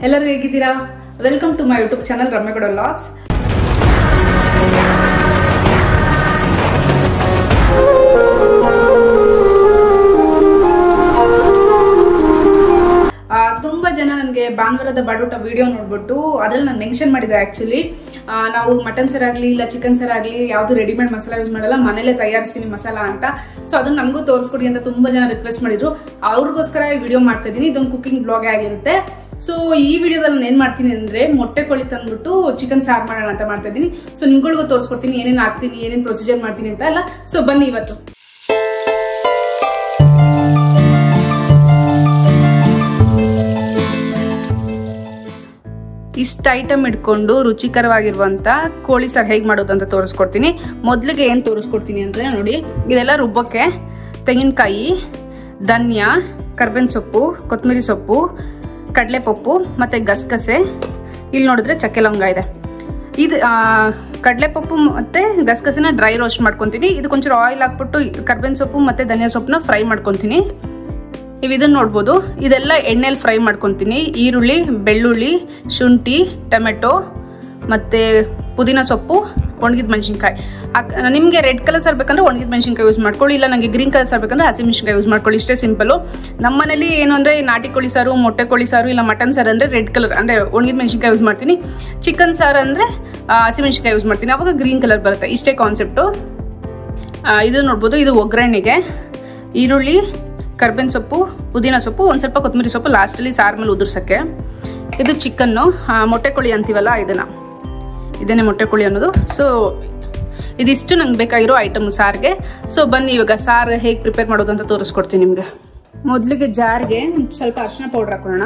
ಎಲ್ಲರೂ ಹೇಗಿದ್ದೀರಾ? Welcome to my YouTube channel Ramya Gowda vlogs. ತುಂಬಾ ಜನ ನನಗೆ ಭಾನುವಾರದ ಬಾಡೂಟ ವಿಡಿಯೋ ನೋಡ್ಬಿಟ್ಟು ಅದ್ರಲ್ಲಿ ನಾನು ಮೆನ್ಷನ್ ಮಾಡಿದೆ. ಆಕ್ಚುಲಿ ನಾವು ಮಟನ್ ಸಾರ್ ಆಗಲಿ ಇಲ್ಲ ಚಿಕನ್ ಸಾರ್ ಆಗಲಿ ಯಾವುದು ರೆಡಿಮೇಡ್ ಮಸಾಲ ಯೂಸ್ ಮಾಡಲ್ಲ, ಮನೇಲೆ ತಯಾರಿಸ್ತೀನಿ ಮಸಾಲ ಅಂತ. ಸೊ ಅದನ್ನ ನಮಗೂ ತೋರಿಸ್ಕೊಡಿ ಅಂತ ತುಂಬಾ ಜನ ರಿಕ್ವೆಸ್ಟ್ ಮಾಡಿದ್ರು. ಅವ್ರಿಗೋಸ್ಕರ ಈ ವಿಡಿಯೋ ಮಾಡ್ತಾ ಇದೀನಿ. ಇದೊಂದು ಕುಕಿಂಗ್ ಬ್ಲಾಗ್ ಆಗಿರುತ್ತೆ. ಸೊ ಈ ವಿಡಿಯೋದಲ್ಲಿ ನಾನು ಏನ್ ಮಾಡ್ತೀನಿ ಅಂದ್ರೆ ಮೊಟ್ಟೆ ಕೋಳಿ ತಂದ್ಬಿಟ್ಟು ಚಿಕನ್ ಸಾರ್ ಮಾಡೋಣ ಅಂತ ಮಾಡ್ತಾ ಇದೀನಿ. ಸೊ ನಿಮ್ಗಳಿಗೂ ತೋರಿಸ್ಕೊಡ್ತೀನಿ ಏನೇನು ಹಾಕ್ತೀನಿ, ಏನೇನು ಪ್ರೊಸೀಜರ್ ಮಾಡ್ತೀನಿ ಅಂತ ಎಲ್ಲ. ಸೊ ಬನ್ನಿ ಇವತ್ತು ಇಷ್ಟ ಐಟಮ್ ಇಟ್ಕೊಂಡು ರುಚಿಕರವಾಗಿರುವಂತ ಕೋಳಿ ಸಾರು ಹೇಗೆ ಮಾಡೋದು ಅಂತ ತೋರಿಸ್ಕೊಡ್ತೀನಿ. ಮೊದಲಿಗೆ ಏನು ತೋರಿಸ್ಕೊಡ್ತೀನಿ ಅಂದ್ರೆ ನೋಡಿ, ಇದೆಲ್ಲ ರುಬ್ಬಕ್ಕೆ ತೆಂಗಿನಕಾಯಿ, ಧನ್ಯಾ, ಕರ್ಬೇವಿನ ಸೊಪ್ಪು, ಕೊತ್ತಂಬರಿ ಸೊಪ್ಪು, ಕಡಲೆಪಪ್ಪು ಮತ್ತೆ ಗಸಗಸೆ. ಇಲ್ಲಿ ನೋಡಿದ್ರೆ ಚಕ್ಕೆ ಲವಂಗ ಇದೆ. ಇದು ಕಡಲೆಪಪ್ಪು ಮತ್ತೆ ಗಸಗಸೆನ ಡ್ರೈ ರೋಸ್ಟ್ ಮಾಡ್ಕೊತೀನಿ. ಇದು ಕೊಂಚೂರು ಆಯಿಲ್ ಹಾಕ್ಬಿಟ್ಟು ಕರ್ಬೇವಿನ ಸೊಪ್ಪು ಮತ್ತೆ ಧನಿಯಾ ಸೊಪ್ಪನ್ನ ಫ್ರೈ ಮಾಡ್ಕೊತೀನಿ. ನೀವು ಇದನ್ನ ನೋಡ್ಬೋದು. ಇದೆಲ್ಲ ಎಣ್ಣೆಲಿ ಫ್ರೈ ಮಾಡ್ಕೊತೀನಿ. ಈರುಳ್ಳಿ, ಬೆಳ್ಳುಳ್ಳಿ, ಶುಂಠಿ, ಟೊಮೆಟೊ ಮತ್ತೆ ಪುದೀನ ಸೊಪ್ಪು, ಒಣಗಿದ ಮೆಣಸಿನ್ಕಾಯಿ. ನಿಮಗೆ ರೆಡ್ ಕಲರ್ ಸಾರು ಬೇಕಂದ್ರೆ ಒಣಗಿದ ಮೆಣಸಿನ್ಕಾಯಿ ಯೂಸ್ ಮಾಡ್ಕೊಳ್ಳಿ, ಇಲ್ಲ ನನಗೆ ಗ್ರೀನ್ ಕಲರ್ ಸಾರು ಬೇಕಂದ್ರೆ ಹಸಿಮೆಣಸಿನ್ಕಾಯಿ ಯೂಸ್ ಮಾಡ್ಕೊಳ್ಳಿ. ಇಷ್ಟೇ ಸಿಂಪಲ್. ನಮ್ಮ ಮನೇಲಿ ಏನು ಅಂದ್ರೆ ನಾಟಿ ಕೋಳಿ ಸಾರು, ಮೊಟ್ಟೆ ಕೋಳಿ ಸಾರು ಇಲ್ಲ ಮಟನ್ ಸಾರು ಅಂದ್ರೆ ರೆಡ್ ಕಲರ್ ಅಂದ್ರೆ ಒಣಗಿದ ಮೆಣಸಿನ್ಕಾಯಿ ಯೂಸ್ ಮಾಡ್ತೀನಿ. ಚಿಕನ್ ಸಾರು ಅಂದ್ರೆ ಹಸಿಮೆಣಸಿನ್ಕಾಯಿ ಯೂಸ್ ಮಾಡ್ತೀನಿ, ಅವಾಗ ಗ್ರೀನ್ ಕಲರ್ ಬರುತ್ತೆ. ಇಷ್ಟೇ ಕಾನ್ಸೆಪ್ಟು. ಇದು ನೋಡ್ಬೋದು. ಇದು ಒಗ್ಗರಣೆಗೆ ಈರುಳ್ಳಿ, ಕರ್ಬೇವಿನ ಸೊಪ್ಪು, ಪುದೀನ ಸೊಪ್ಪು, ಒಂದು ಸ್ವಲ್ಪ ಕೊತ್ತಂಬರಿ ಸೊಪ್ಪು ಲಾಸ್ಟಲ್ಲಿ ಸಾರು ಮೇಲೆ ಉದುರ್ಸಕ್ಕೆ. ಇದು ಚಿಕನ್ನು, ಮೊಟ್ಟೆ ಕೋಳಿ ಅಂತೀವಲ್ಲ ಇದೇನೆ ಮೊಟ್ಟೆ ಕೋಳಿ ಅನ್ನೋದು. ಸೊ ಇದಿಷ್ಟು ನಂಗೆ ಬೇಕಾಗಿರೋ ಐಟಮ್ ಸಾರಿಗೆ. ಸೊ ಬನ್ನಿ ಇವಾಗ ಸಾರು ಹೇಗೆ ಪ್ರಿಪೇರ್ ಮಾಡೋದು ಅಂತ ತೋರಿಸ್ಕೊಡ್ತೀನಿ ನಿಮಗೆ. ಮೊದಲಿಗೆ ಜಾರ್ಗೆ ಸ್ವಲ್ಪ ಅರಿಶಿನ ಪೌಡರ್ ಹಾಕೊಳ್ಳೋಣ.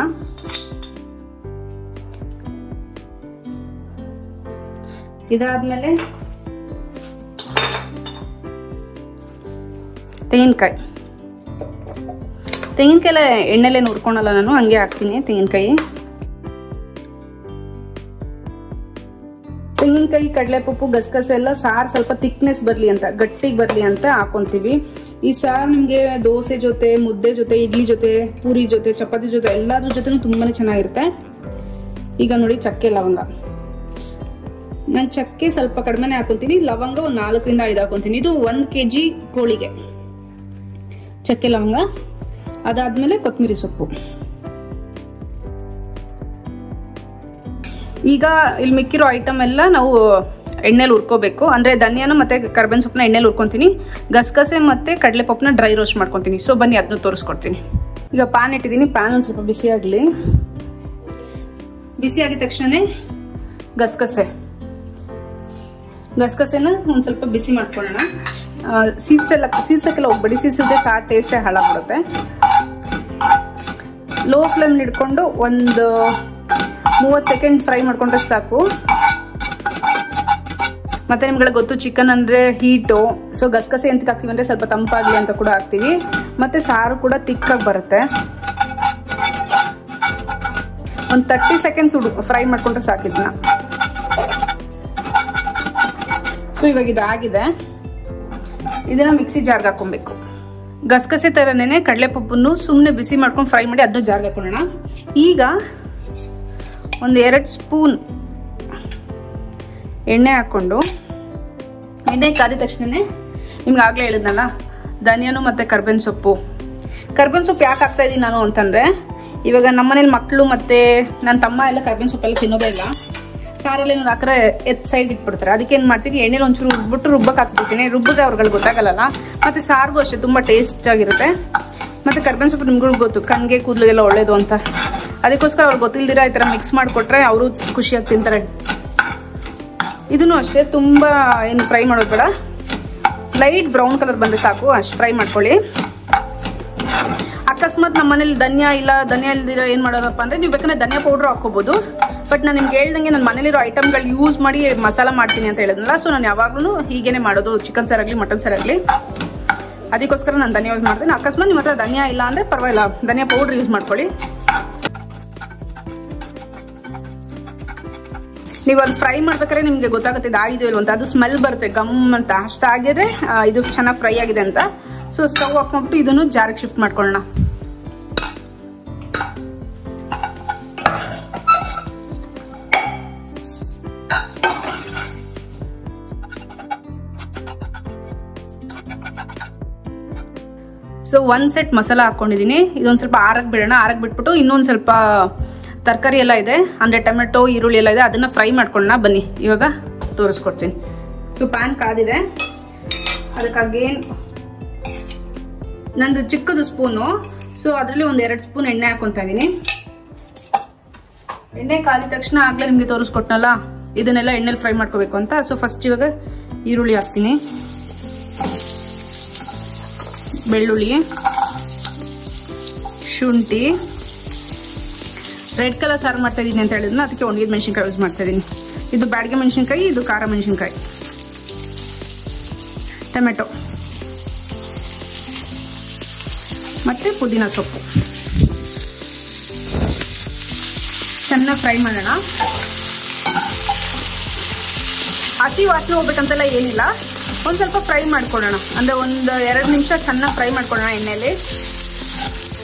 ಇದಾದ್ಮೇಲೆ ತೆಂಗಿನಕಾಯಿ ಎಣ್ಣೆಲೆ ಹುರ್ಕೊಳಲ್ಲ ನಾನು, ಹಂಗೆ ಹಾಕ್ತೀನಿ. ತೆಂಗಿನಕಾಯಿ, ಕಡಲೆಪಪ್ಪು, ಗಸಗಸೆ ಎಲ್ಲ ಸಾರು ಸ್ವಲ್ಪ ಥಿಕ್ನೆಸ್ ಬರಲಿ ಅಂತ, ಗಟ್ಟಿಗೆ ಬರಲಿ ಅಂತ ಹಾಕೊಂತೀವಿ. ಈ ಸಾರು ನಿಮಗೆ ದೋಸೆ ಜೊತೆ, ಮುದ್ದೆ ಜೊತೆ, ಇಡ್ಲಿ ಜೊತೆ, ಪೂರಿ ಜೊತೆ, ಚಪಾತಿ ಜೊತೆ ಎಲ್ಲಾದ್ರ ಜೊತೆನೂ ತುಂಬಾನೇ ಚೆನ್ನಾಗಿರುತ್ತೆ. ಈಗ ನೋಡಿ ಚಕ್ಕೆ ಲವಂಗ. ನಾನು ಚಕ್ಕೆ ಸ್ವಲ್ಪ ಕಡಿಮೆನೆ ಹಾಕೊಂತೀನಿ, ಲವಂಗ ಒಂದು 4 ರಿಂದ 5 ಹಾಕೊಂತೀನಿ. ಇದು 1 kg ಕೋಳಿಗೆ ಚಕ್ಕೆ ಲವಂಗ. ಅದಾದ್ಮೇಲೆ ಕೊತ್ತಂಬರಿ ಸೊಪ್ಪು. ಈಗ ಇಲ್ಲಿ ಮಿಕ್ಕಿರೋ ಐಟಮ್ ಎಲ್ಲ ನಾವು ಎಣ್ಣೆಲಿ ಹುರ್ಕೋಬೇಕು. ಅಂದ್ರೆ ಧನಿಯಾನು ಮತ್ತೆ ಕರ್ಬೇವಿನ ಸೊಪ್ಪನ್ನ ಎಣ್ಣೆಲಿ ಹುರ್ಕೊಂತೀನಿ, ಗಸಗಸೆ ಮತ್ತೆ ಕಡಲೆಪಪ್ಪನ ಡ್ರೈ ರೋಸ್ಟ್ ಮಾಡ್ಕೊತೀನಿ. ಸೊ ಬನ್ನಿ ಅದನ್ನು ತೋರಿಸ್ಕೊಡ್ತೀನಿ. ಈಗ ಪ್ಯಾನ್ ಇಟ್ಟಿದ್ದೀನಿ. ಪ್ಯಾನ್ ಒಂದು ಸ್ವಲ್ಪ ಬಿಸಿ ಆಗಲಿ. ಬಿಸಿ ಆಗಿದ ತಕ್ಷಣ ಗಸಗಸೆನ ಒಂದು ಸ್ವಲ್ಪ ಬಿಸಿ ಮಾಡ್ಕೊಳ್ಳೋಣ. ಸೀದ್ಸಕ್ಕೆಲ್ಲ ಹೋಗ್ಬೇಡಿ, ಸೀದ್ಸಿದ್ರೆ ಸಾರು ಟೇಸ್ಟೇ ಹಾಳಾಗ್ಬಿಡುತ್ತೆ. ಲೋ ಫ್ಲೇಮ್ ಇಟ್ಕೊಂಡು ಒಂದು 30 ಸೆಕೆಂಡ್ ಫ್ರೈ ಮಾಡ್ಕೊಂಡ್ರೆ ಸಾಕು. ಮತ್ತೆ ನಿಮ್ಗೆ ಗೊತ್ತು ಚಿಕನ್ ಅಂದ್ರೆ ಹೀಟು. ಸೊ ಗಸಗಸೆ ಎಂತಕ್ಕೆ ಹಾಕ್ತೀವಿ ಅಂದ್ರೆ ಸ್ವಲ್ಪ ತಂಪಾಗ್ಲಿ ಅಂತ ಕೂಡ ಹಾಕ್ತೀವಿ. ಮತ್ತೆ ಸಾರು ಕೂಡ ತಿಕ್ಕಾಗಿ ಬರುತ್ತೆ. ಒಂದು 30 ಸೆಕೆಂಡ್ಸ್ ಫ್ರೈ ಮಾಡ್ಕೊಂಡ್ರೆ ಸಾಕಿದ್ನ. ಸೊ ಇವಾಗ ಇದಾಗಿದೆ. ಇದನ್ನ ಮಿಕ್ಸಿ ಜಾರ್ಗೆ ಹಾಕೊಬೇಕು. ಗಸಗಸೆ ತರನೇ ಕಡಲೆಪಪ್ಪನ್ನು ಸುಮ್ಮನೆ ಬಿಸಿ ಮಾಡ್ಕೊಂಡು ಫ್ರೈ ಮಾಡಿ ಅದನ್ನು ಜಾರ್ಗೆ ಹಾಕೊಳ್ಳೋಣ. ಈಗ ಒಂದು 2 ಸ್ಪೂನ್ ಎಣ್ಣೆ ಹಾಕ್ಕೊಂಡು, ಎಣ್ಣೆ ಕಾದಿದ ತಕ್ಷಣ ನಿಮ್ಗೆ ಆಗಲೇ ಹೇಳಿದ್ನಲ್ಲ ಧನಿಯಾನು ಮತ್ತು ಕರ್ಬೇವಿನ ಸೊಪ್ಪು ಯಾಕೆ ಹಾಕ್ತಾ ಇದ್ದೀನಿ ನಾನು ಅಂತಂದರೆ, ಇವಾಗ ನಮ್ಮನೇಲಿ ಮಕ್ಕಳು ಮತ್ತು ನನ್ನ ತಮ್ಮ ಎಲ್ಲ ಕರ್ಬೇವಿನ ಸೊಪ್ಪೆಲ್ಲ ತಿನ್ನೋದೇ ಇಲ್ಲ. ಸಾರೆಲ್ಲ ಏನಾದ್ರು ಹಾಕ್ರೆ ಸೈಡ್ ಇಟ್ಬಿಡ್ತಾರೆ. ಅದಕ್ಕೆ ಏನು ಮಾಡ್ತೀನಿ, ಎಣ್ಣೆಲಿ ಒಂಚೂರು ರುಬ್ಬಿಟ್ಟು ರುಬ್ಬಕ್ಕೆ ಹಾಕ್ಬಿಡ್ತೀನಿ. ರುಬ್ಬಗೆ ಅವ್ರಿಗೆ ಗೊತ್ತಾಗಲ್ಲ. ಮತ್ತು ಸಾರಿಗೂ ಅಷ್ಟೇ ತುಂಬ ಟೇಸ್ಟ್ ಆಗಿರುತ್ತೆ. ಮತ್ತು ಕರ್ಬೇವಿನ ಸೊಪ್ಪು ನಿಮ್ಗಳು ಗೊತ್ತು, ಕಣ್ಣಿಗೆ ಕೂದಲಿಗೆಲ್ಲ ಒಳ್ಳೇದು ಅಂತ. ಅದಕ್ಕೋಸ್ಕರ ಅವ್ರಿಗೆ ಗೊತ್ತಿಲ್ದಿರ ಈ ಥರ ಮಿಕ್ಸ್ ಮಾಡಿಕೊಟ್ರೆ ಅವರು ಖುಷಿಯಾಗಿ ತಿಂತಾರೆ. ಇದನ್ನು ಅಷ್ಟೇ ತುಂಬ ಏನು ಫ್ರೈ ಮಾಡೋದು ಬೇಡ. ಲೈಟ್ ಬ್ರೌನ್ ಕಲರ್ ಬಂದರೆ ಸಾಕು, ಅಷ್ಟು ಫ್ರೈ ಮಾಡ್ಕೊಳ್ಳಿ. ಅಕಸ್ಮಾತ್ ನಮ್ಮ ಮನೇಲಿ ಧನಿಯಾ ಇಲ್ದಿರ ಏನು ಮಾಡೋದಪ್ಪ ಅಂದರೆ, ನೀವು ಬೇಕಂದ್ರೆ ಧನಿಯಾ ಪೌಡ್ರ್ ಹಾಕೋಬೋದು. ಬಟ್ ನಾನು ನಿಮ್ಗೆ ಹೇಳ್ದಂಗೆ ನನ್ನ ಮನೇಲಿರೋ ಐಟಮ್ಗಳು ಯೂಸ್ ಮಾಡಿ ಮಸಾಲ ಮಾಡ್ತೀನಿ ಅಂತ ಹೇಳಿದ್ನಲ್ಲ. ಸೊ ನಾನು ಯಾವಾಗಲೂ ಹೀಗೇನೆ ಮಾಡೋದು, ಚಿಕನ್ ಸಾರಾಗಲಿ ಮಟನ್ ಸಾರಾಗಲಿ. ಅದಕ್ಕೋಸ್ಕರ ನಾನು ಧನಿಯಾ ಯೂಸ್ ಮಾಡ್ತೀನಿ. ಅಕಸ್ಮಾತ್ ನಿಮ್ಮ ಹತ್ರ ಧನಿಯಾ ಇಲ್ಲ ಅಂದರೆ ಪರವಾಗಿಲ್ಲ, ಧನಿಯಾ ಪೌಡ್ರ್ ಯೂಸ್ ಮಾಡ್ಕೊಳ್ಳಿ. ನೀವು ಅದು ಫ್ರೈ ಮಾಡ್ಬೇಕಾದ್ರೆ ನಿಮಗೆ ಗೊತ್ತಾಗುತ್ತೆ ಇದು ಆಗಿದೆಯೋ ಇಲ್ವ ಅಂತ. ಅದು ಸ್ಮೆಲ್ ಬರುತ್ತೆ ಗಮ್ ಅಂತ. ಅಷ್ಟಾಗಿದ್ರೆ ಇದು ಚೆನ್ನಾಗಿ ಫ್ರೈ ಆಗಿದೆ ಅಂತ. ಸೊ ಸ್ಟವ್ ಆಫ್ ಮಾಡ್ಬಿಟ್ಟು ಇದನ್ನು ಜಾರಿಗೆ ಶಿಫ್ಟ್ ಮಾಡ್ಕೊಳ್ಳೋಣ. ಸೊ 1 ಸೆಟ್ ಮಸಾಲ ಹಾಕೊಂಡಿದ್ದೀನಿ. ಇದೊಂದು ಸ್ವಲ್ಪ ಆರಕ್ಕೆ ಬಿಡೋಣ. ಆರಕ್ಕೆ ಬಿಟ್ಬಿಟ್ಟು ಇನ್ನೊಂದು ಸ್ವಲ್ಪ ತರಕಾರಿ ಎಲ್ಲ ಇದೆ ಅಂದರೆ ಟೊಮೆಟೊ ಈರುಳ್ಳಿ ಎಲ್ಲ ಇದೆ, ಅದನ್ನು ಫ್ರೈ ಮಾಡ್ಕೊಳ್ಳೋಣ ಬನ್ನಿ. ಇವಾಗ ತೋರಿಸ್ಕೊಡ್ತೀನಿ. ಸೊ ಪ್ಯಾನ್ ಕಾದಿದೆ, ಅದಕ್ಕಾಗಿ ನಂದು ಚಿಕ್ಕದು ಸ್ಪೂನು, ಸೊ ಅದರಲ್ಲಿ ಒಂದು 2 ಸ್ಪೂನ್ ಎಣ್ಣೆ ಹಾಕೊತಾ ಇದ್ದೀನಿ. ಎಣ್ಣೆ ಕಾದಿದ ತಕ್ಷಣ ಆಗಲೇ ನಿಮಗೆ ತೋರಿಸ್ಕೊಟ್ನಲ್ಲ ಇದನ್ನೆಲ್ಲ ಎಣ್ಣೆಲಿ ಫ್ರೈ ಮಾಡ್ಕೋಬೇಕು ಅಂತ. ಸೊ ಫಸ್ಟ್ ಇವಾಗ ಈರುಳ್ಳಿ ಹಾಕ್ತೀನಿ, ಬೆಳ್ಳುಳ್ಳಿ, ಶುಂಠಿ, ರೆಡ್ ಕಲರ್ ಸಾರು ಮಾಡ್ತಾ ಇದ್ದೀನಿ ಅಂತ ಹೇಳಿದ್ನ, ಅದಕ್ಕೆ ಒಣಗಿದ ಮೆಣಸಿನ್ಕಾಯಿ ಯೂಸ್ ಮಾಡ್ತಾ ಇದ್ದೀನಿ. ಇದು ಬ್ಯಾಡಗೆ ಮೆಣಸಿನ್ಕಾಯಿ, ಇದು ಖಾರ ಮೆಣಸಿನ್ಕಾಯಿ, ಟೊಮೆಟೊ ಮತ್ತೆ ಪುದೀನ ಸೊಪ್ಪು ಚೆನ್ನಾಗಿ ಫ್ರೈ ಮಾಡೋಣ. ಹಸಿ ವಾಸನೆ ಹೋಗ್ಬೇಕಂತೆಲ್ಲ ಏನಿಲ್ಲ, ಒಂದು ಸ್ವಲ್ಪ ಫ್ರೈ ಮಾಡ್ಕೊಳ್ಳೋಣ. ಅಂದರೆ ಒಂದು 2 ನಿಮಿಷ ಚೆನ್ನಾಗಿ ಫ್ರೈ ಮಾಡ್ಕೊಳ್ಳೋಣ ಎಣ್ಣೆಯಲ್ಲಿ.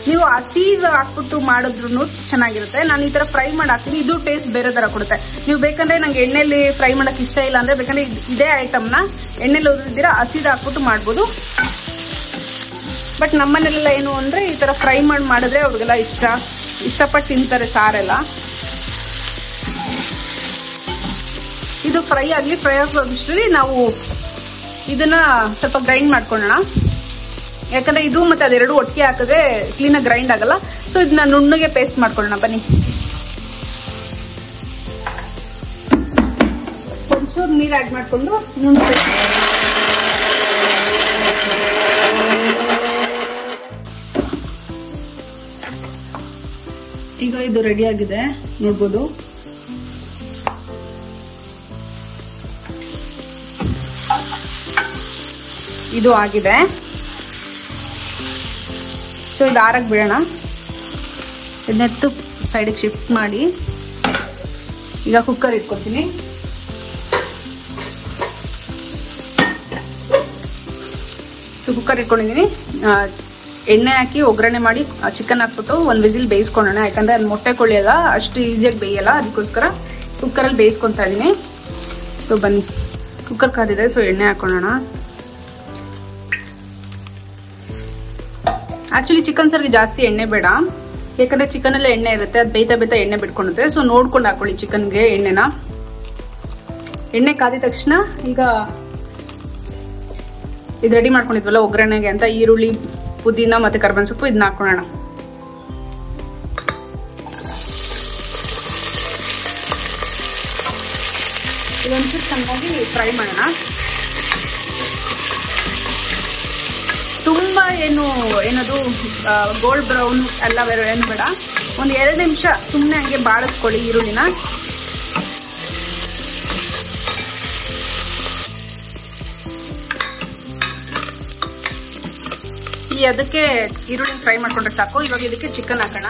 ನೀವು ಹಸಿ ಹಾಕ್ಬಿಟ್ಟು ಮಾಡಿದ್ರು ಚೆನ್ನಾಗಿರುತ್ತೆ. ನಾನು ಈ ಥರ ಫ್ರೈ ಮಾಡಿ ಹಾಕ್ತೀನಿ, ಇದು ಟೇಸ್ಟ್ ಬೇರೆ ಥರ ಕೊಡುತ್ತೆ. ನೀವು ಬೇಕಂದ್ರೆ ನಂಗೆ ಎಣ್ಣೆಯಲ್ಲಿ ಫ್ರೈ ಮಾಡೋಕ್ಕೆ ಇಷ್ಟ ಇಲ್ಲ ಅಂದರೆ ಬೇಕಂದ್ರೆ ಇದೇ ಐಟಮ್ನ ಎಣ್ಣೆಲಿ ಉರಿದಿದ್ದೀರಾ ಹಸಿದು ಹಾಕ್ಬಿಟ್ಟು ಮಾಡ್ಬೋದು. ಬಟ್ ನಮ್ಮನೆಲ್ಲ ಏನು ಅಂದರೆ ಈ ಥರ ಫ್ರೈ ಮಾಡಿದ್ರೆ ಅವ್ರಿಗೆಲ್ಲ ಇಷ್ಟಪಟ್ಟು ತಿಂತಾರೆ ಸಾರೆಲ್ಲ. ಇದು ಫ್ರೈ ಆಗೋಷ್ಟರಲ್ಲಿ ನಾವು ಇದನ್ನ ಸ್ವಲ್ಪ ಗ್ರೈಂಡ್ ಮಾಡ್ಕೊಳ್ಳೋಣ. ಯಾಕಂದ್ರೆ ಇದು ಮತ್ತೆ ಅದೆರಡು ಒಟ್ಟಿಗೆ ಹಾಕಿದ್ರೆ ಕ್ಲೀನಾಗಿ ಗ್ರೈಂಡ್ ಆಗಲ್ಲ. ಸೊ ಇದನ್ನ ನುಣ್ಣಗೆ ಪೇಸ್ಟ್ ಮಾಡ್ಕೊಳ್ಳೋಣ ಬನ್ನಿ. ಒಂಚೂರು ನೀರು ಆ್ಯಡ್ ಮಾಡಿಕೊಂಡು ನುಣ್ಣಗೆ ಈಗ ಇದು ರೆಡಿ ಆಗಿದೆ ನೋಡ್ಬೋದು. ಇದು ಆಗಿದೆ. ಸೊ ಇದು ಆರಕ್ಕೆ ಬಿಡೋಣ. ಇದನ್ನೆತ್ತು ಸೈಡಿಗೆ ಶಿಫ್ಟ್ ಮಾಡಿ ಈಗ ಕುಕ್ಕರ್ ಇಟ್ಕೊತೀನಿ. ಸೊ ಕುಕ್ಕರ್ ಇಟ್ಕೊಂಡಿದ್ದೀನಿ. ಎಣ್ಣೆ ಹಾಕಿ ಒಗ್ಗರಣೆ ಮಾಡಿ ಚಿಕನ್ ಹಾಕ್ಬಿಟ್ಟು 1 ವಿಸಿಲ್ ಬೇಯಿಸ್ಕೊಳ್ಳೋಣ. ಯಾಕಂದರೆ ಅದು ಮೊಟ್ಟೆ ಕೊಳಿಯಲ್ಲ, ಅಷ್ಟು ಈಸಿಯಾಗಿ ಬೇಯಲ್ಲ, ಅದಕ್ಕೋಸ್ಕರ ಕುಕ್ಕರಲ್ಲಿ ಬೇಯಿಸ್ಕೊತಾ ಇದ್ದೀನಿ. ಸೊ ಬನ್ನಿ, ಕುಕ್ಕರ್ ಕಾದಿದೆ. ಸೊ ಎಣ್ಣೆ ಹಾಕೊಳ್ಳೋಣ. ಆ್ಯಕ್ಚುಲಿ ಚಿಕನ್ ಸರ್ಗೆ ಜಾಸ್ತಿ ಎಣ್ಣೆ ಬೇಡ, ಯಾಕಂದರೆ ಚಿಕನಲ್ಲೇ ಎಣ್ಣೆ ಇರುತ್ತೆ, ಅದು ಬೇಯ್ತಾ ಎಣ್ಣೆ ಬಿಟ್ಕೊಳುತ್ತೆ. ಸೊ ನೋಡ್ಕೊಂಡು ಹಾಕೊಳ್ಳಿ ಚಿಕನ್ಗೆ ಎಣ್ಣೆನ. ಎಣ್ಣೆ ಕಾದಿದ ತಕ್ಷಣ ಈಗ ಇದು ರೆಡಿ ಮಾಡ್ಕೊಂಡಿದ್ವಲ್ಲ ಒಗ್ಗರಣೆಗೆ ಅಂತ, ಈರುಳ್ಳಿ, ಪುದೀನ ಮತ್ತು ಕರ್ಬೇವಿನ ಸೊಪ್ಪು ಇದನ್ನ ಹಾಕೊಳ್ಳೋಣ. ಇದೊಂಚೂರು ಚೆನ್ನಾಗಿ ಫ್ರೈ ಮಾಡೋಣ. ತುಂಬ ಏನದು ಗೋಲ್ಡ್ ಬ್ರೌನ್ ಎಲ್ಲ ಏನು ಬೇಡ, ಒಂದು 2 ನಿಮಿಷ ಸುಮ್ಮನೆ ಹಂಗೆ ಬಾಳಿಸ್ಕೊಳ್ಳಿ ಈರುಳ್ಳಿನ. ಅದಕ್ಕೆ ಈರುಳ್ಳಿ ಫ್ರೈ ಮಾಡ್ಕೊಂಡ್ರೆ ಸಾಕು. ಇವಾಗ ಇದಕ್ಕೆ ಚಿಕನ್ ಹಾಕೋಣ.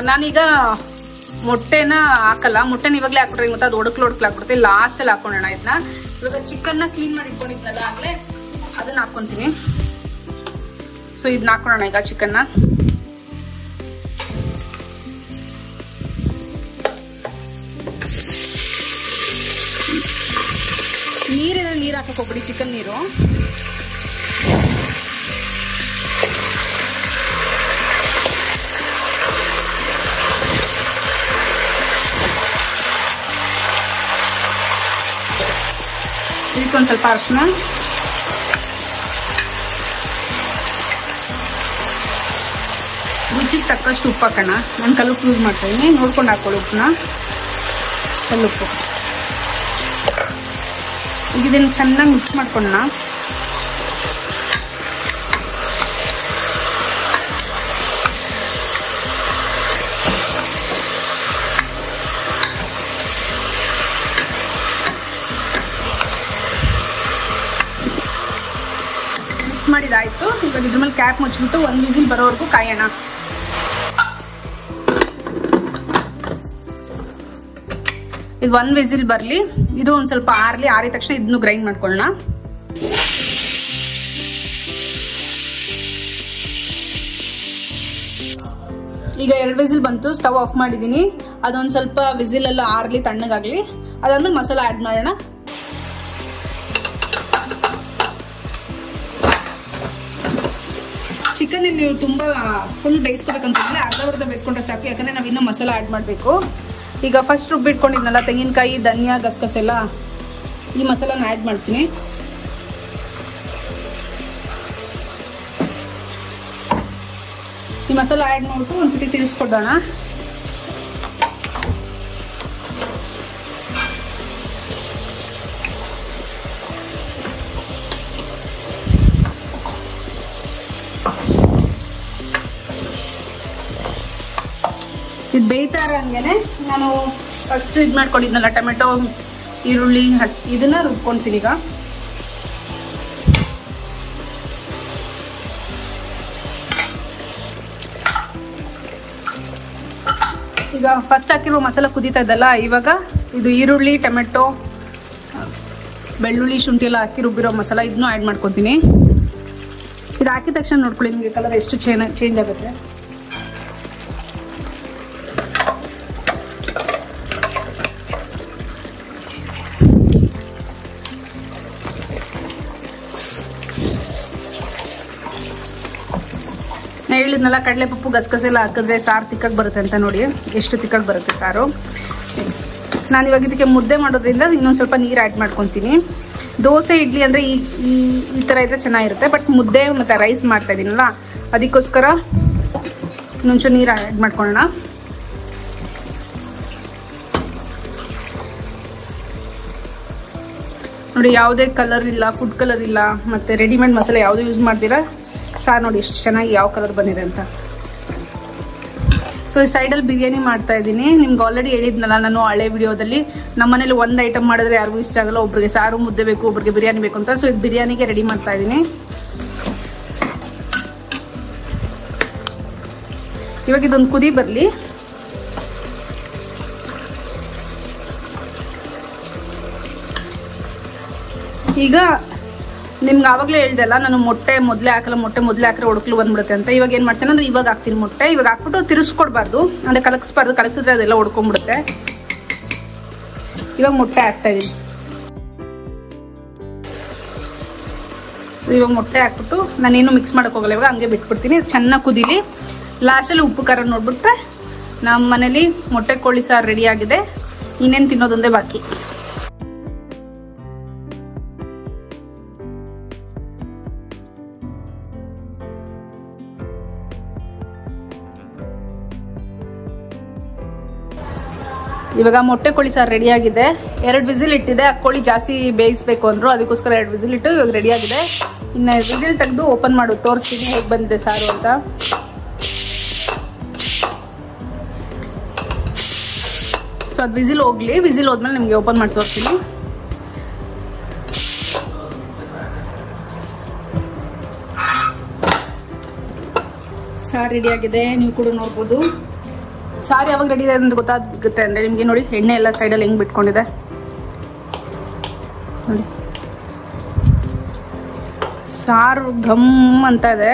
ನಾನೀಗ ಮೊಟ್ಟೆನ ಹಾಕಲ್ಲ, ಮೊಟ್ಟೆನ ಇವಾಗಲೇ ಹಾಕ್ಬಿಟ್ರೆ ಮತ್ತೆ ಅದು ಒಡಕ್ಲು ಹಾಕ್ಬಿಡುತ್ತೆ, ಲಾಸ್ಟಲ್ಲಿ ಹಾಕೊಳ್ಳೋಣ ಇದನ್ನ. ಇವಾಗ ಚಿಕನ್ನ ಕ್ಲೀನ್ ಮಾಡಿ ಇಟ್ಕೊಂಡಿದ್ನಲ್ಲ ಆಗಲೇ ಅದನ್ನ ಹಾಕ್ಕೊಂತೀನಿ. ಸೊ ಇದನ್ನ ಹಾಕೊಳ್ಳೋಣ ಈಗ ಚಿಕನ್ನ. ನೀರಿದ್ರೆ ನೀರು ಹಾಕಕ್ಕೆ ಹೋಗ್ಬಿಡಿ, ಚಿಕನ್ ನೀರು. ಇದಕ್ಕೊಂದು ಸ್ವಲ್ಪ ಅರಿಶಿನ, ರುಚಿಗೆ ತಕ್ಕಷ್ಟು ಉಪ್ಪು ಹಾಕೋಣ. ನಾನು ಕಲ್ಲುಪ್ಪು ಯೂಸ್ ಮಾಡ್ತಾ ಇದ್ದೀನಿ, ನೋಡ್ಕೊಂಡು ಹಾಕೊಳ್ಳಿ ಉಪ್ಪನ್ನ, ಕಲ್ಲುಪ್ಪು. ಈಗ ಇದನ್ನು ಚೆನ್ನಾಗಿ ಮಿಕ್ಸ್ ಮಾಡ್ಕೊಳ್ಳೋಣ. ಮಿಕ್ಸ್ ಮಾಡಿದಾಯ್ತು. ಇವಾಗ ಇದ್ರ ಮೇಲೆ ಕ್ಯಾಪ್ ಮುಚ್ಚಿಬಿಟ್ಟು 1 ವಿಸಿಲ್ ಬರೋವರೆಗೂ ಕಾಯೋಣ. ಇದು 1 ವಿಸಿಲ್ ಬರಲಿ, ಇದು ಒಂದು ಸ್ವಲ್ಪ ಆರಿದ ತಕ್ಷಣ ಇದನ್ನು ಗ್ರೈಂಡ್ ಮಾಡ್ಕೊಳ್ಳೋಣ. ಈಗ 2 ವಿಸಿಲ್ ಬಂತು, ಸ್ಟವ್ ಆಫ್ ಮಾಡಿದ್ದೀನಿ. ಅದೊಂದು ಸ್ವಲ್ಪ ವಿಸಿಲ್ ಎಲ್ಲ ಆರ್ಲಿ, ತಣ್ಣಗಾಗ್ಲಿ. ಅದಾದ್ಮೇಲೆ ಮಸಾಲ ಆ್ಯಡ್ ಮಾಡೋಣ. ಚಿಕನ್ ನೀವು ತುಂಬಾ ಫುಲ್ ಬೇಯಿಸ್ಕೋಬೇಕಂತಂದ್ರೆ ಅರ್ಧ ಬೇಯಿಸ್ಕೊಂಡ್ರೆ ಸಾಕು, ಯಾಕಂದ್ರೆ ನಾವು ಇನ್ನೂ ಮಸಾಲ ಆ್ಯಡ್ ಮಾಡಬೇಕು. ಈಗ ಫಸ್ಟ್ ರುಬ್ಬಿಟ್ಕೊಂಡಿದ್ನಲ್ಲ ತೆಂಗಿನಕಾಯಿ, ಧನಿಯಾ, ಗಸಗಸೆ ಎಲ್ಲ, ಈ ಮಸಾಲಾನ ಆ್ಯಡ್ ಮಾಡ್ತೀನಿ. ಈ ಮಸಾಲ ಆ್ಯಡ್ ಮಾಡ್ಬಿಟ್ಟು ಒಂದ್ಸತಿ ತಿರ್ಸ್ಕೊಡೋಣ. ಇದು ಬೇಯ್ತಾ ಇರೋಂಗೆನೆ ನಾನು ಫಸ್ಟ್ ಇದು ಮಾಡ್ಕೊಂಡಿದ್ನಲ್ಲ ಟೊಮೆಟೊ, ಈರುಳ್ಳಿ, ಇದನ್ನ ರುಬ್ಕೊಂತೀನಿ. ಈಗ ಫಸ್ಟ್ ಹಾಕಿರೋ ಮಸಾಲ ಕುದೀತಾ ಇದ್ದಲ್ಲ, ಇವಾಗ ಇದು ಈರುಳ್ಳಿ, ಟೊಮೆಟೊ, ಬೆಳ್ಳುಳ್ಳಿ, ಶುಂಠಿ ಎಲ್ಲ ಹಾಕಿ ರುಬ್ಬಿರೋ ಮಸಾಲ ಇದನ್ನು ಆ್ಯಡ್ ಮಾಡ್ಕೊತೀನಿ. ಇದು ಹಾಕಿದ ತಕ್ಷಣ ನೋಡ್ಕೊಳ್ಳಿ ನಿಮಗೆ ಕಲರ್ ಎಷ್ಟು ಚೇಂಜ್ ಆಗುತ್ತೆ. ಹೇಳಿದ್ನಲ್ಲ ಕಡಲೆಪಪ್ಪು, ಗಸಗಸೆ ಎಲ್ಲ ಹಾಕಿದ್ರೆ ಸಾರು ತಿಕ್ಕಕ್ಕೆ ಬರುತ್ತೆ ಅಂತ. ನೋಡಿ ಎಷ್ಟು ತಿಕ್ಕಕ್ಕೆ ಬರುತ್ತೆ ಸಾರು. ನಾನು ಇವಾಗ ಇದಕ್ಕೆ ಮುದ್ದೆ ಮಾಡೋದ್ರಿಂದ ಇನ್ನೊಂದು ಸ್ವಲ್ಪ ನೀರು ಆ್ಯಡ್ ಮಾಡ್ಕೊತೀನಿ. ದೋಸೆ, ಇಡ್ಲಿ ಅಂದರೆ ಈ ಥರ ಇದ್ರೆ ಚೆನ್ನಾಗಿರುತ್ತೆ. ಬಟ್ ಮುದ್ದೆ ಮತ್ತು ರೈಸ್ ಮಾಡ್ತಾ ಇದ್ದೀನಲ್ಲ, ಅದಕ್ಕೋಸ್ಕರ ಇನ್ನೊಂಚೂರು ನೀರು ಆ್ಯಡ್ ಮಾಡ್ಕೊಳ್ಳೋಣ. ನೋಡಿ ಯಾವುದೇ ಕಲರ್ ಇಲ್ಲ, ಫುಡ್ ಕಲರ್ ಇಲ್ಲ, ಮತ್ತು ರೆಡಿಮೇಡ್ ಮಸಾಲೆ ಯಾವುದೂ ಯೂಸ್ ಮಾಡ್ತೀರಾ. ಸಾರು ನೋಡಿ ಎಷ್ಟು ಚೆನ್ನಾಗಿ ಯಾವ ಕಲರ್ ಬಂದಿದೆ ಅಂತ. ಸೊ ಈ ಸೈಡಲ್ಲಿ ಬಿರಿಯಾನಿ ಮಾಡ್ತಾ ಇದ್ದೀನಿ. ನಿಮ್ಗೆ ಆಲ್ರೆಡಿ ಹೇಳಿದ್ನಲ್ಲ ನಾನು ಹಳೆ ವಿಡಿಯೋದಲ್ಲಿ, ನಮ್ಮ ಮನೇಲಿ ಒಂದು ಐಟಮ್ ಮಾಡಿದ್ರೆ ಯಾರಿಗೂ ಇಷ್ಟ ಆಗಲ್ಲ. ಒಬ್ರಿಗೆ ಸಾರು ಮುದ್ದೆ ಬೇಕು, ಒಬ್ರಿಗೆ ಬಿರಿಯಾನಿ ಬೇಕು ಅಂತ. ಸೊ ಇದು ಬಿರಿಯಾನಿಗೆ ರೆಡಿ ಮಾಡ್ತಾ ಇದ್ದೀನಿ. ಇವಾಗ ಇದೊಂದು ಕುದಿ ಬರಲಿ. ಈಗ ನಿಮ್ಗೆ ಆವಾಗಲೇ ಹೇಳ್ದಲ್ಲ ನಾನು ಮೊಟ್ಟೆ ಮೊದಲೇ ಹಾಕಲ್ಲ, ಮೊಟ್ಟೆ ಹಾಕಿದ್ರೆ ಒಡಕ್ಲು ಬಂದ್ಬಿಡುತ್ತೆ ಅಂತ. ಇವಾಗ ಏನು ಮಾಡ್ತೇನೆ ಅಂದರೆ ಇವಾಗ ಹಾಕ್ತೀನಿ ಮೊಟ್ಟೆ. ಇವಾಗ ಹಾಕ್ಬಿಟ್ಟು ತಿರ್ಸ್ಕೊಡ್ಬಾರ್ದು, ಅಂದರೆ ಕಲಗಿಸ್ಬಾರ್ದು. ಕಲಗಿಸಿದ್ರೆ ಅದೆಲ್ಲ ಒಡ್ಕೊಂಡ್ಬಿಡುತ್ತೆ. ಇವಾಗ ಮೊಟ್ಟೆ ಹಾಕ್ತಾ ಇದೀನಿ. ಇವಾಗ ಮೊಟ್ಟೆ ಹಾಕ್ಬಿಟ್ಟು ನಾನೇನು ಮಿಕ್ಸ್ ಮಾಡೋಕೆ ಹೋಗಲ್ಲ. ಇವಾಗ ಹಂಗೆ ಬಿಟ್ಬಿಡ್ತೀನಿ, ಚೆನ್ನಾಗಿ ಕುದೀಲಿ. ಲಾಸ್ಟಲ್ಲಿ ಉಪ್ಪು ಖಾರ ನೋಡ್ಬಿಟ್ರೆ ನಮ್ಮ ಮನೇಲಿ ಮೊಟ್ಟೆ ಕೋಳಿ ಸಾರು ರೆಡಿ ಆಗಿದೆ. ಇನ್ನೇನು ತಿನ್ನೋದೊಂದೇ ಬಾಕಿ. ಇವಾಗ ಮೊಟ್ಟೆ ಕೋಳಿ ಸಾರು ರೆಡಿ ಆಗಿದೆ. 2 ವಿಸಿಲ್ ಇಟ್ಟಿದೆ. ಆ ಕೋಳಿ ಜಾಸ್ತಿ ಬೇಯಿಸ್ಬೇಕು ಅಂದ್ರು, ಅದಕ್ಕೋಸ್ಕರ 2 ವಿಸಿಲ್ ಇಟ್ಟು ಇವಾಗ ರೆಡಿ ಆಗಿದೆ. ಇನ್ನು ವಿಸಿಲ್ ತೆಗೆದು ಓಪನ್ ಮಾಡು ತೋರಿಸ್ತೀನಿ ಹೇಗೆ ಬಂದಿದೆ ಸಾರು ಅಂತ. ಸೊ ಅದು ವಿಸಿಲ್ ಹೋಗ್ಲಿ, ವಿಸಿಲ್ ಹೋದ್ಮೇಲೆ ನಿಮಗೆ ಓಪನ್ ಮಾಡಿ ತೋರಿಸ್ತೀನಿ. ಸಾರು ರೆಡಿ ಆಗಿದೆ, ನೀವು ಕೂಡ ನೋಡ್ಬೋದು. ಸಾರು ಯಾವಾಗ ರೆಡಿ ಇದೆ ಅಂತ ಗೊತ್ತಾಗುತ್ತೆ ಅಂದರೆ ನಿಮಗೆ ನೋಡಿ ಎಣ್ಣೆ ಎಲ್ಲ ಸೈಡಲ್ಲಿ ಹೆಂಗೆ ಬಿಟ್ಕೊಂಡಿದೆ ನೋಡಿ. ಸಾರು ಘಮ್ ಅಂತ ಇದೆ,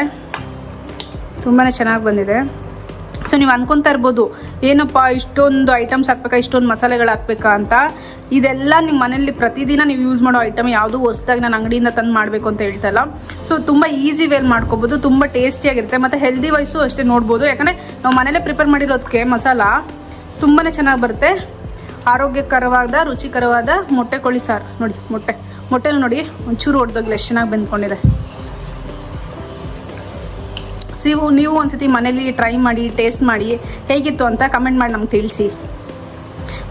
ತುಂಬಾ ಚೆನ್ನಾಗಿ ಬಂದಿದೆ. ಸೊ ನೀವು ಅನ್ಕೊತಾ ಇರ್ಬೋದು ಏನಪ್ಪ ಇಷ್ಟೊಂದು ಐಟಮ್ಸ್ ಹಾಕ್ಬೇಕಾ, ಇಷ್ಟೊಂದು ಮಸಾಲೆಗಳು ಹಾಕ್ಬೇಕಾ ಅಂತ. ಇದೆಲ್ಲ ನಿಮ್ಮ ಮನೇಲಿ ಪ್ರತಿದಿನ ನೀವು ಯೂಸ್ ಮಾಡೋ ಐಟಮ್, ಯಾವುದೂ ಹೊಸದಾಗಿ ನಾನು ಅಂಗಡಿಯಿಂದ ತಂದು ಮಾಡಬೇಕು ಅಂತ ಹೇಳ್ತಲ್ಲ. ಸೊ ತುಂಬ ಈಸಿ ವೇಲ್ ಮಾಡ್ಕೋಬೋದು, ತುಂಬ ಟೇಸ್ಟಿಯಾಗಿರುತ್ತೆ. ಮತ್ತು ಹೆಲ್ದಿ ವೈಸು ಅಷ್ಟೇ ನೋಡ್ಬೋದು, ಯಾಕಂದರೆ ನಾವು ಮನೇಲೇ ಪ್ರಿಪೇರ್ ಮಾಡಿರೋದಕ್ಕೆ ಮಸಾಲ ತುಂಬಾ ಚೆನ್ನಾಗಿ ಬರುತ್ತೆ. ಆರೋಗ್ಯಕರವಾದ ರುಚಿಕರವಾದ ಮೊಟ್ಟೆ ಕೋಳಿ ಸಾರು ನೋಡಿ. ಮೊಟ್ಟೆಲಿ ನೋಡಿ ಒಂಚೂರು ಹೊಡೆದೋಗಿಲ್ಲ, ಎಷ್ಟು ಚೆನ್ನಾಗಿ ಬೆಂದ್ಕೊಂಡಿದೆ. ನೀವು ಒಂದ್ಸತಿ ಮನೇಲಿ ಟ್ರೈ ಮಾಡಿ, ಟೇಸ್ಟ್ ಮಾಡಿ ಹೇಗಿತ್ತು ಅಂತ ಕಮೆಂಟ್ ಮಾಡಿ ನಮ್ಗೆ ತಿಳಿಸಿ.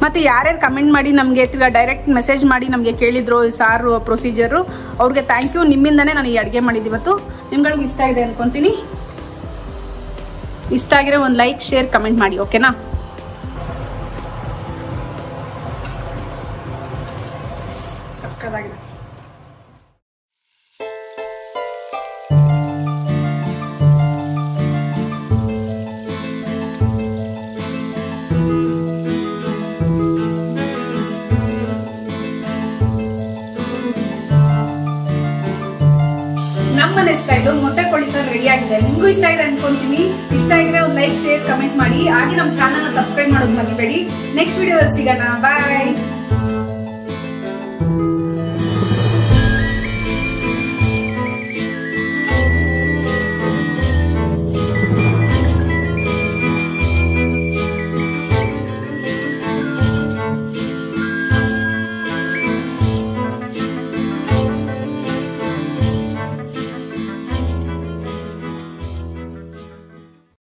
ಮತ್ತು ಯಾರ್ಯಾರು ಕಮೆಂಟ್ ಮಾಡಿ ನಮಗೆ ಡೈರೆಕ್ಟ್ ಮೆಸೇಜ್ ಮಾಡಿ ನಮಗೆ ಕೇಳಿದ್ರು ಈ ಸಾರು ಪ್ರೊಸೀಜರು, ಅವ್ರಿಗೆ ಥ್ಯಾಂಕ್ ಯು. ನಿಮ್ಮಿಂದನೇ ನಾನು ಈ ಅಡುಗೆ ಮಾಡಿದ್ದು ಇವತ್ತು. ನಿಮ್ಗಳಿಗೂ ಇಷ್ಟ ಇದೆ ಅನ್ಕೊತೀನಿ. ಇಷ್ಟ ಆಗಿರೋ ಒಂದು ಲೈಕ್, ಶೇರ್, ಕಮೆಂಟ್ ಮಾಡಿ, ಓಕೆನಾ? ಸಕ್ಕತ್ತಾಗಿದೆ. ನಮ್ಮನೆ ಸ್ಟೈಲು ಮೊಟ್ಟೆ ಕೋಳಿ ಸಾರು ರೆಡಿ ಆಗಿದೆ. ನಿಮಗೂ ಇಷ್ಟ ಆಗಿದೆ ಅನ್ಕೊಂತೀನಿ. ಇಷ್ಟ ಆಗಿದ್ರೆ ಒಂದು ಲೈಕ್, ಶೇರ್, ಕಮೆಂಟ್ ಮಾಡಿ. ಹಾಗೆ ನಮ್ಮ ಚಾನಲ್ನ ಸಬ್ಸ್ಕ್ರೈಬ್ ಮಾಡೋದು ಮರಿಬೇಡಿ. ನೆಕ್ಸ್ಟ್ ವಿಡಿಯೋದಲ್ಲಿ ಸಿಗೋಣ. ಬಾಯ್.